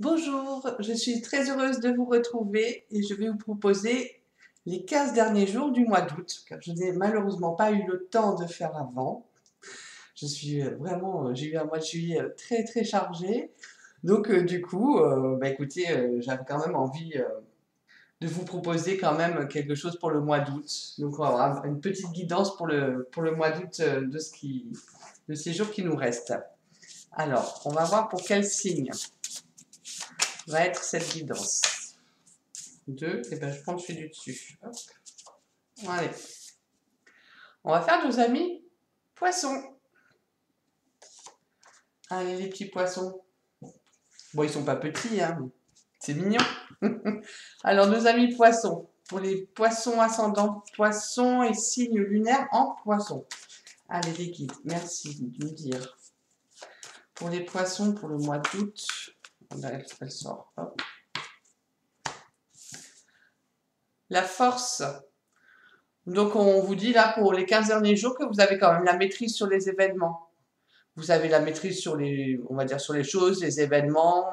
Bonjour, je suis très heureuse de vous retrouver et je vais vous proposer les 15 derniers jours du mois d'août, car je n'ai malheureusement pas eu le temps de faire avant. J'ai eu un mois de juillet très très chargé. Donc du coup, écoutez, j'avais quand même envie de vous proposer quand même quelque chose pour le mois d'août. Donc on va avoir une petite guidance pour le mois d'août de ces jours qui nous restent. Alors, on va voir pour quel signe va être cette guidance. 2, et ben je prends celui du dessus. Hop. Allez. On va faire nos amis poissons. Allez, les petits poissons. Bon, ils sont pas petits, hein. C'est mignon. Alors, nos amis poissons. Pour les poissons ascendants, poissons et signes lunaires en poissons. Allez, les guides, merci de nous dire. Pour les poissons, pour le mois d'août, elle sort. Hop. La force. Donc, on vous dit là pour les 15 derniers jours que vous avez quand même la maîtrise sur les événements. Vous avez la maîtrise sur les, on va dire, sur les choses, les événements.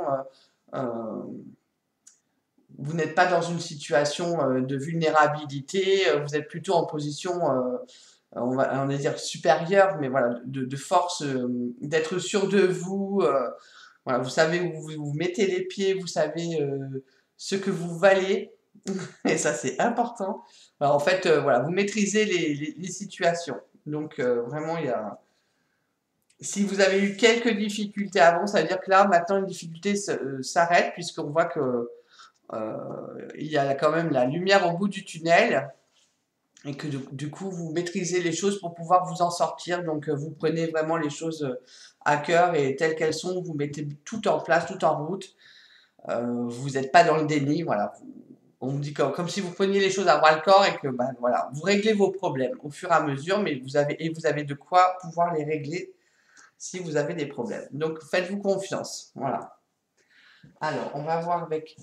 Vous n'êtes pas dans une situation de vulnérabilité. Vous êtes plutôt en position, on va dire supérieure, mais voilà, de force, d'être sûr de vous. Voilà, vous savez où vous mettez les pieds, vous savez ce que vous valez. Et ça, c'est important. Alors, en fait, voilà, vous maîtrisez les situations. Donc, vraiment, il y a. Si vous avez eu quelques difficultés avant, ça veut dire que là, maintenant, les difficultés s'arrêtent, puisqu'on voit que il y a quand même la lumière au bout du tunnel, et que du coup, vous maîtrisez les choses pour pouvoir vous en sortir. Donc, vous prenez vraiment les choses à cœur et telles qu'elles sont, vous mettez tout en place, tout en route. Vous n'êtes pas dans le déni, voilà. On me dit comme si vous preniez les choses à bras le corps et que voilà, vous réglez vos problèmes au fur et à mesure, mais vous avez de quoi pouvoir les régler si vous avez des problèmes. Donc faites-vous confiance, voilà. Alors on va voir avec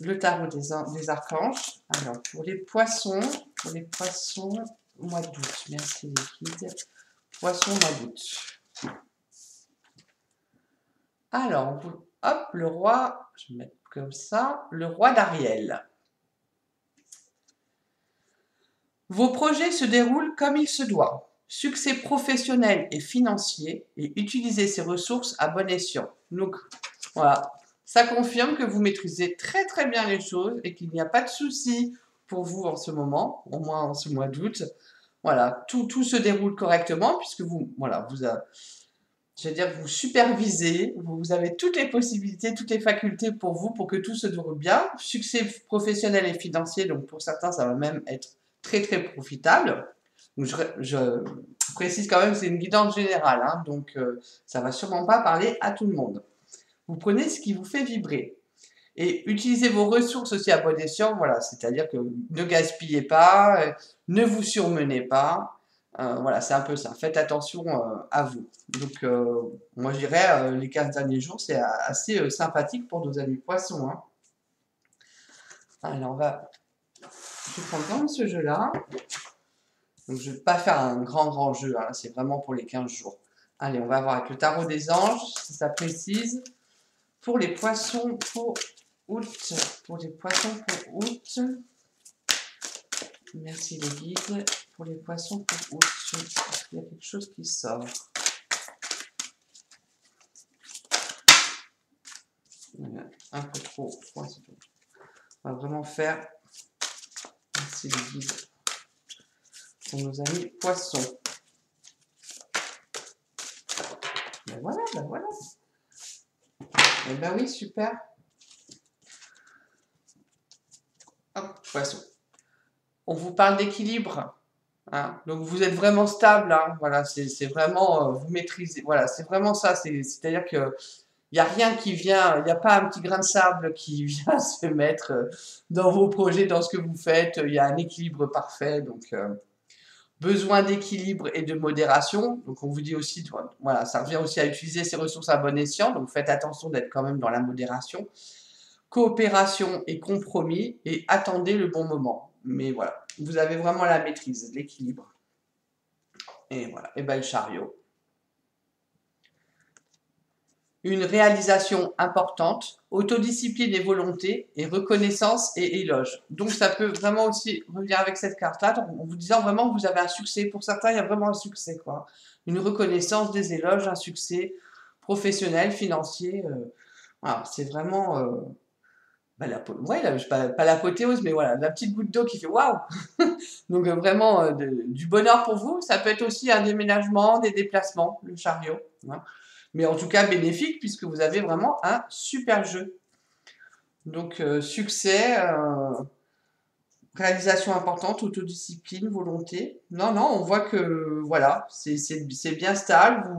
le tarot des archanges. Alors pour les poissons, mois d'août, merci les guides. Poissons, mois d'août. Alors, hop, le roi, je vais mettre comme ça, le roi d'Ariel. Vos projets se déroulent comme il se doit. Succès professionnel et financier et utilisez ces ressources à bon escient. Donc, voilà. Ça confirme que vous maîtrisez très très bien les choses et qu'il n'y a pas de souci pour vous en ce moment, au moins en ce mois d'août. Voilà, tout se déroule correctement puisque vous supervisez, vous avez toutes les possibilités, toutes les facultés pour vous pour que tout se déroule bien. Succès professionnel et financier, donc pour certains, ça va même être très très profitable. Donc je précise quand même que c'est une guidance générale, hein, donc ça va sûrement pas parler à tout le monde. Vous prenez ce qui vous fait vibrer. Et utilisez vos ressources aussi à bon escient, voilà, c'est-à-dire que ne gaspillez pas, ne vous surmenez pas, voilà, c'est un peu ça. Faites attention à vous. Donc, moi je dirais, les 15 derniers jours, c'est assez sympathique pour nos amis poissons. Hein. Alors, je prends quand même ce jeu-là. Donc, je ne vais pas faire un grand jeu, hein, c'est vraiment pour les 15 jours. Allez, on va voir avec le tarot des anges, si ça précise. Pour les poissons, pour août. Pour les poissons, pour août. Merci les guides. Pour les poissons, pour août. Il y a quelque chose qui sort. Un peu trop. On va vraiment faire. Merci les guides. Pour nos amis poissons. Ben voilà, ben voilà. Eh ben oui, super. Hop, poisson. On vous parle d'équilibre. Hein, donc vous êtes vraiment stable. Hein, voilà, c'est vraiment, vous maîtrisez. Voilà, c'est vraiment ça. C'est-à-dire que il n'y a rien qui vient, il n'y a pas un petit grain de sable qui vient se mettre dans vos projets, dans ce que vous faites. Il y a un équilibre parfait. Donc, besoin d'équilibre et de modération. Donc, on vous dit aussi, voilà, ça revient aussi à utiliser ces ressources à bon escient. Donc, faites attention d'être quand même dans la modération. Coopération et compromis et attendez le bon moment. Mais voilà, vous avez vraiment la maîtrise, l'équilibre. Et voilà, et ben le chariot. une réalisation importante, autodiscipline et volonté, et reconnaissance et éloge. Donc ça peut vraiment aussi revenir avec cette carte-là, en vous disant vraiment que vous avez un succès. Pour certains, il y a vraiment un succès, quoi. Une reconnaissance, des éloges, un succès professionnel, financier. Voilà, c'est vraiment bah, ouais, pas l'apothéose, mais voilà, la petite goutte d'eau qui fait waouh! Donc vraiment du bonheur pour vous. Ça peut être aussi un déménagement, des déplacements, le chariot, hein. Mais en tout cas bénéfique puisque vous avez vraiment un super jeu. Donc succès, réalisation importante, autodiscipline, volonté. Non, non, on voit que voilà, c'est bien stable.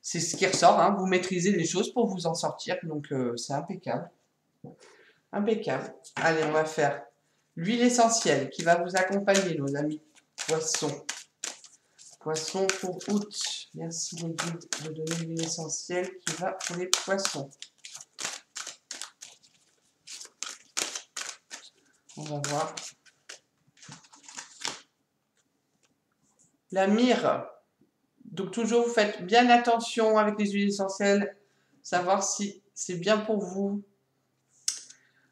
C'est ce qui ressort, hein, vous maîtrisez les choses pour vous en sortir. Donc c'est impeccable. Impeccable. Allez, on va faire l'huile essentielle qui va vous accompagner, nos amis poissons. Poissons pour août. Merci les guides de donner l'huile essentielle qui va pour les poissons. On va voir. La myrrhe. Donc toujours, vous faites bien attention avec les huiles essentielles, savoir si c'est bien pour vous.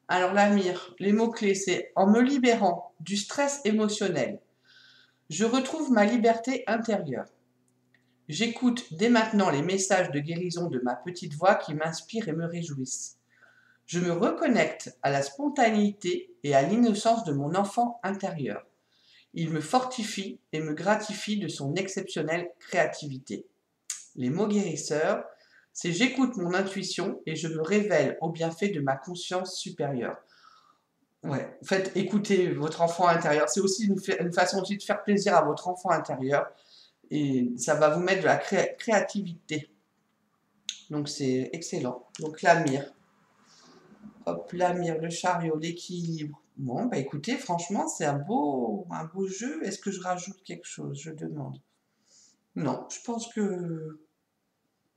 Alors la myrrhe, les mots-clés, c'est en me libérant du stress émotionnel, je retrouve ma liberté intérieure. J'écoute dès maintenant les messages de guérison de ma petite voix qui m'inspirent et me réjouissent. Je me reconnecte à la spontanéité et à l'innocence de mon enfant intérieur. Il me fortifie et me gratifie de son exceptionnelle créativité. Les mots guérisseurs, c'est j'écoute mon intuition et je me révèle au bienfait de ma conscience supérieure. Ouais, faites écouter votre enfant intérieur. C'est aussi une façon aussi de faire plaisir à votre enfant intérieur et ça va vous mettre de la créativité. Donc c'est excellent. Donc la myrrhe. Hop, la myrrhe, le chariot, l'équilibre. Bon, bah écoutez, franchement, c'est un beau jeu. Est-ce que je rajoute quelque chose? Je demande. Non, je pense que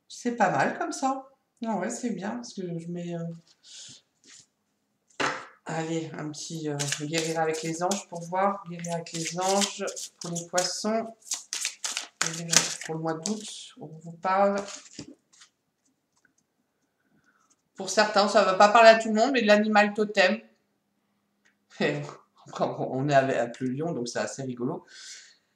c'est pas mal comme ça. Ah ouais, c'est bien parce que je mets. Allez, un petit guérir avec les anges pour voir. Guérir avec les anges pour les poissons. Guérir pour le mois d'août, on vous parle. Pour certains, ça ne va pas parler à tout le monde, mais de l'animal totem. On est avec le lion, donc c'est assez rigolo.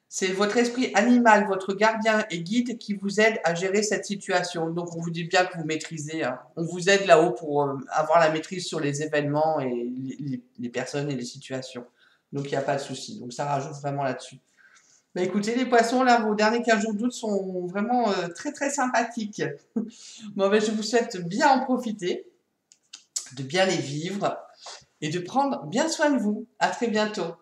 C'est votre esprit animal, votre gardien et guide qui vous aide à gérer cette situation. Donc on vous dit bien que vous maîtrisez, hein. On vous aide là-haut pour avoir la maîtrise sur les événements et les personnes et les situations. Donc il n'y a pas de souci. Donc ça rajoute vraiment là-dessus. Bah écoutez, les poissons, là, vos derniers 15 jours d'août sont vraiment très très sympathiques. Bon, ben, je vous souhaite bien en profiter, de bien les vivre et de prendre bien soin de vous. À très bientôt.